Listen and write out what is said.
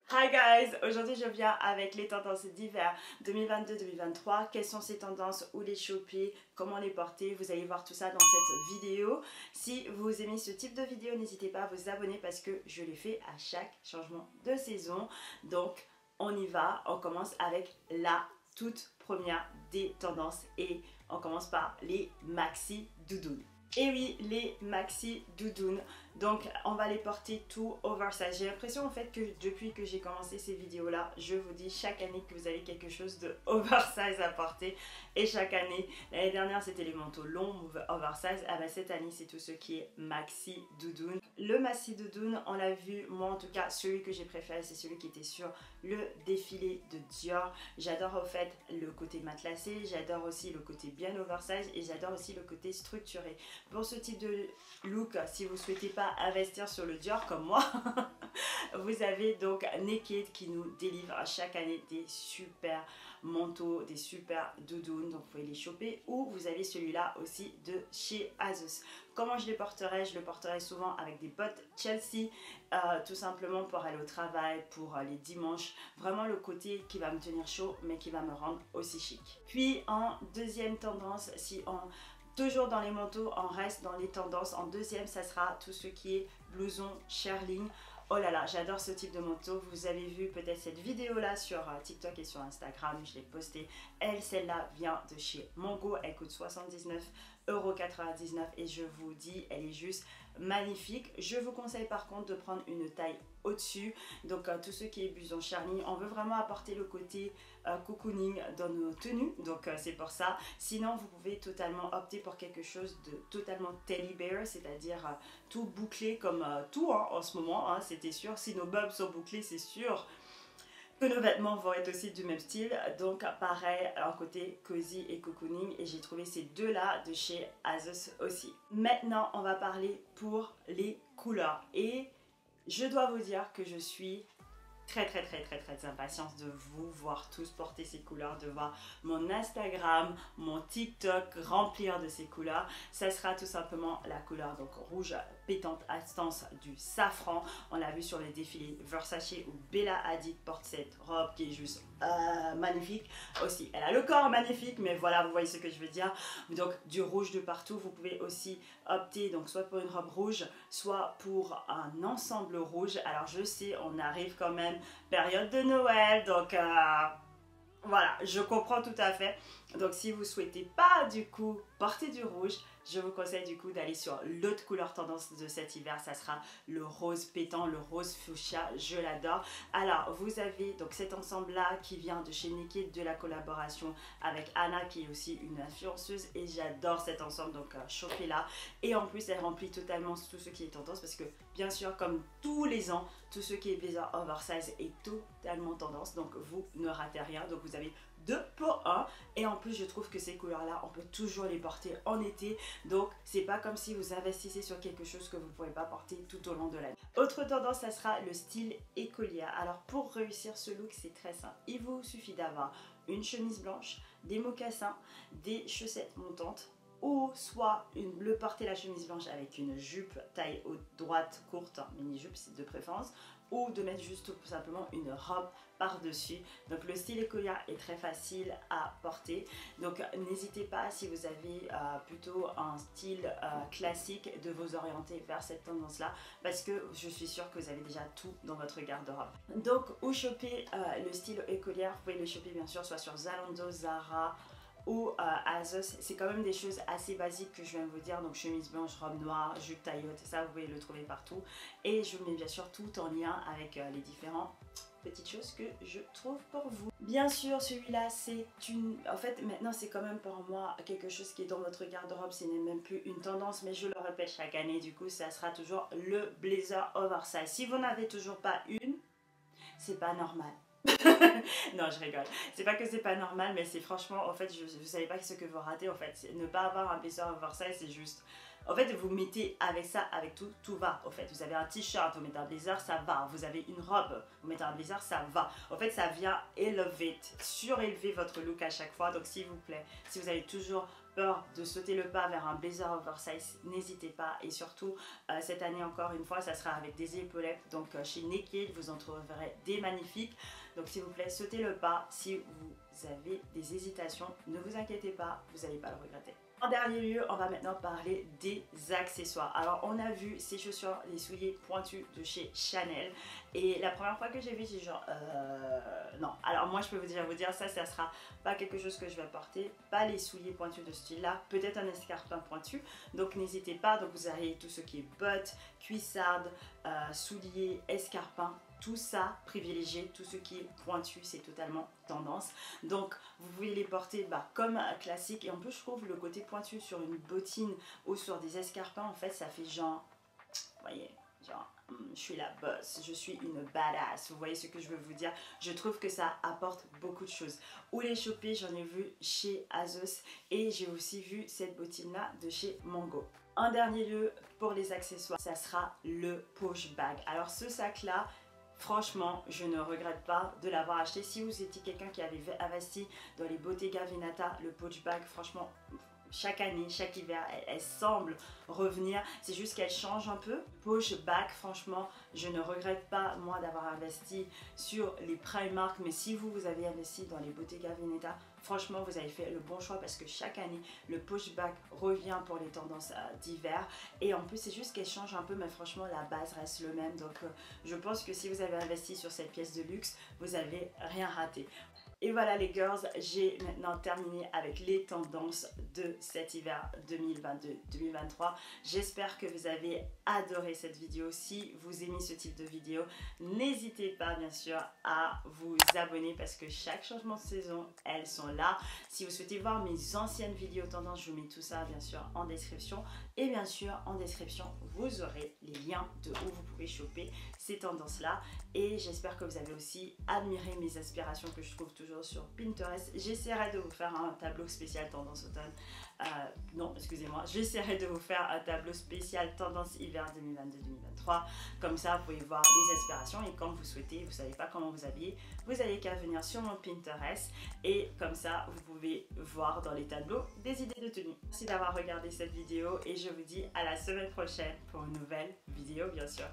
Hi guys, aujourd'hui je viens avec les tendances d'hiver 2022-2023. Quelles sont ces tendances, où les choper, comment les porter, vous allez voir tout ça dans cette vidéo. Si vous aimez ce type de vidéo, n'hésitez pas à vous abonner parce que je les fais à chaque changement de saison. Donc on y va, on commence avec la toute première des tendances et on commence par les maxi doudounes. Et oui, les maxi doudounes. Donc on va les porter tout oversize. J'ai l'impression en fait que depuis que j'ai commencé ces vidéos là, je vous dis chaque année que vous avez quelque chose de oversize à porter. Et chaque année, l'année dernière c'était les manteaux longs oversize. Ah bah cette année c'est tout ce qui est maxi doudoune. Le maxi doudoune, on l'a vu, moi en tout cas celui que j'ai préféré c'est celui qui était sur le défilé de Dior. J'adore au fait le côté matelassé, j'adore aussi le côté bien oversize et j'adore aussi le côté structuré. Pour ce type de look, si vous ne souhaitez pas investir sur le Dior comme moi, vous avez donc Naked qui nous délivre à chaque année des super manteaux, des super doudounes, donc vous pouvez les choper, ou vous avez celui-là aussi de chez Asos. Comment je les porterai? Je le porterai souvent avec des bottes Chelsea, tout simplement pour aller au travail, pour les dimanches, vraiment le côté qui va me tenir chaud mais qui va me rendre aussi chic. Puis en deuxième tendance, si on toujours dans les manteaux, on reste dans les tendances. En deuxième, ça sera tout ce qui est blouson shearling. Oh là là, j'adore ce type de manteau. Vous avez vu peut-être cette vidéo-là sur TikTok et sur Instagram. Je l'ai postée. Celle-là vient de chez Mango. Elle coûte 79,99 € et je vous dis, elle est juste magnifique. Je vous conseille par contre de prendre une taille au-dessus. Donc tout ce qui est blouson shearling, on veut vraiment apporter le côté cocooning dans nos tenues. Donc c'est pour ça. Sinon, vous pouvez totalement opter pour quelque chose de totalement teddy bear, c'est-à-dire tout bouclé comme tout en ce moment. C'était sûr. Si nos bobs sont bouclés, c'est sûr que nos vêtements vont être aussi du même style. Donc pareil, un côté cozy et cocooning. Et j'ai trouvé ces deux-là de chez Asos aussi. Maintenant, on va parler pour les couleurs. Et je dois vous dire que je suis très impatiente de vous voir tous porter ces couleurs, de voir mon Instagram, mon TikTok remplir de ces couleurs. Ça sera tout simplement la couleur donc rouge pétante instance du safran. On l'a vu sur les défilés Versace où Bella Hadid porte cette robe qui est juste magnifique. Aussi, elle a le corps magnifique, mais voilà, vous voyez ce que je veux dire. Donc du rouge de partout. Vous pouvez aussi opter donc soit pour une robe rouge, soit pour un ensemble rouge. Alors je sais, on arrive quand même période de Noël, donc voilà, je comprends tout à fait. Donc si vous souhaitez pas du coup porter du rouge, je vous conseille du coup d'aller sur l'autre couleur tendance de cet hiver. Ça sera le rose pétant, le rose fuchsia, je l'adore. Alors vous avez donc cet ensemble là qui vient de chez Naked, de la collaboration avec Anna qui est aussi une influenceuse, et j'adore cet ensemble, donc chopez-la. Et en plus elle remplit totalement tout ce qui est tendance parce que bien sûr comme tous les ans, tout ce qui est blazer oversize est totalement tendance, donc vous ne ratez rien. Donc vous avez 2 pour 1 et en plus je trouve que ces couleurs là on peut toujours les porter en été, donc c'est pas comme si vous investissez sur quelque chose que vous ne pouvez pas porter tout au long de l'année. Autre tendance, ça sera le style écolière. Alors pour réussir ce look c'est très simple, il vous suffit d'avoir une chemise blanche, des mocassins, des chaussettes montantes, ou soit le porter la chemise blanche avec une jupe taille haute droite courte, mini jupe c'est de préférence, ou de mettre juste tout simplement une robe par-dessus. Donc le style écolière est très facile à porter, donc n'hésitez pas, si vous avez plutôt un style classique, de vous orienter vers cette tendance là parce que je suis sûre que vous avez déjà tout dans votre garde-robe. Donc où choper le style écolière? Vous pouvez le choper bien sûr soit sur Zalando, Zara ou Asos. C'est quand même des choses assez basiques que je viens de vous dire, donc chemise blanche, robe noire, jupe taille haute, ça vous pouvez le trouver partout. Et je mets bien sûr tout en lien avec les différents petites choses que je trouve pour vous. Bien sûr celui-là c'est une... En fait maintenant c'est quand même pour moi quelque chose qui est dans votre garde-robe, ce n'est même plus une tendance, mais je le répète chaque année, du coup ça sera toujours le blazer oversize. Si vous n'avez toujours pas une, c'est pas normal. Non, je rigole. C'est pas que c'est pas normal, mais c'est franchement, en fait, vous savez pas ce que vous ratez. En fait, ne pas avoir un blazer oversize, c'est juste En fait, vous mettez avec ça, avec tout, tout va. En fait, vous avez un t-shirt, vous mettez un blazer, ça va. Vous avez une robe, vous mettez un blazer, ça va. En fait, ça vient surélever votre look à chaque fois. Donc, s'il vous plaît, si vous avez toujours peur de sauter le pas vers un blazer oversize, n'hésitez pas. Et surtout, cette année encore une fois, ça sera avec des épaulettes. Donc, chez Naked, vous en trouverez des magnifiques. Donc, s'il vous plaît, sautez le pas. Si vous avez des hésitations, ne vous inquiétez pas, vous n'allez pas le regretter. En dernier lieu, on va maintenant parler des accessoires. Alors, on a vu ces chaussures, les souliers pointus de chez Chanel. Et la première fois que j'ai vu, j'ai genre, non. Alors, moi, je peux vous dire, ça sera pas quelque chose que je vais porter. Pas les souliers pointus de ce style-là. Peut-être un escarpin pointu. Donc, n'hésitez pas. Donc, vous avez tout ce qui est bottes, cuissardes, souliers, escarpins. Tout ça, privilégié, tout ce qui est pointu, c'est totalement tendance. Donc, vous pouvez les porter comme classique. Et en plus, je trouve le côté pointu sur une bottine ou sur des escarpins, en fait, ça fait genre, vous voyez, genre, je suis la boss, je suis une badass. Vous voyez ce que je veux vous dire? Je trouve que ça apporte beaucoup de choses. Où les choper, j'en ai vu chez Asos et j'ai aussi vu cette bottine-là de chez Mango. En dernier lieu, pour les accessoires, ça sera le push bag. Alors, ce sac-là, franchement, je ne regrette pas de l'avoir acheté. Si vous étiez quelqu'un qui avait investi dans les Bottega Veneta, le Push Bag, franchement, chaque année, chaque hiver, elle semble revenir. C'est juste qu'elle change un peu. Push Bag, franchement, je ne regrette pas, moi, d'avoir investi sur les Primark. Mais si vous avez investi dans les Bottega Veneta, franchement, vous avez fait le bon choix parce que chaque année, le push back revient pour les tendances d'hiver. Et en plus, c'est juste qu'elle change un peu, mais franchement, la base reste le même. Donc, je pense que si vous avez investi sur cette pièce de luxe, vous n'avez rien raté. Et voilà les girls, j'ai maintenant terminé avec les tendances de cet hiver 2022-2023. J'espère que vous avez adoré cette vidéo. Si vous aimez ce type de vidéo, n'hésitez pas bien sûr à vous abonner parce que chaque changement de saison, elles sont là. Si vous souhaitez voir mes anciennes vidéos tendances, je vous mets tout ça bien sûr en description. Et bien sûr, en description, vous aurez les liens de où vous pouvez choper ces tendances-là. Et j'espère que vous avez aussi admiré mes inspirations que je trouve toujours sur Pinterest. J'essaierai de vous faire un tableau spécial tendance automne. Non, excusez-moi. J'essaierai de vous faire un tableau spécial tendance hiver 2022-2023. Comme ça, vous pouvez voir les inspirations. Et quand vous souhaitez, vous ne savez pas comment vous habiller, vous n'avez qu'à venir sur mon Pinterest. Et comme ça, vous pouvez voir dans les tableaux des idées de tenue. Merci d'avoir regardé cette vidéo et je vous dis à la semaine prochaine pour une nouvelle vidéo, bien sûr.